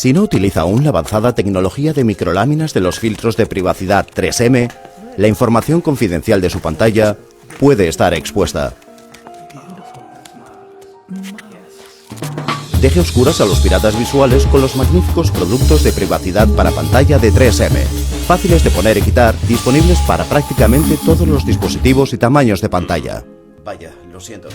Si no utiliza aún la avanzada tecnología de microláminas de los filtros de privacidad 3M, la información confidencial de su pantalla puede estar expuesta. Deje a oscuras a los piratas visuales con los magníficos productos de privacidad para pantalla de 3M. Fáciles de poner y quitar, disponibles para prácticamente todos los dispositivos y tamaños de pantalla. Vaya, lo siento.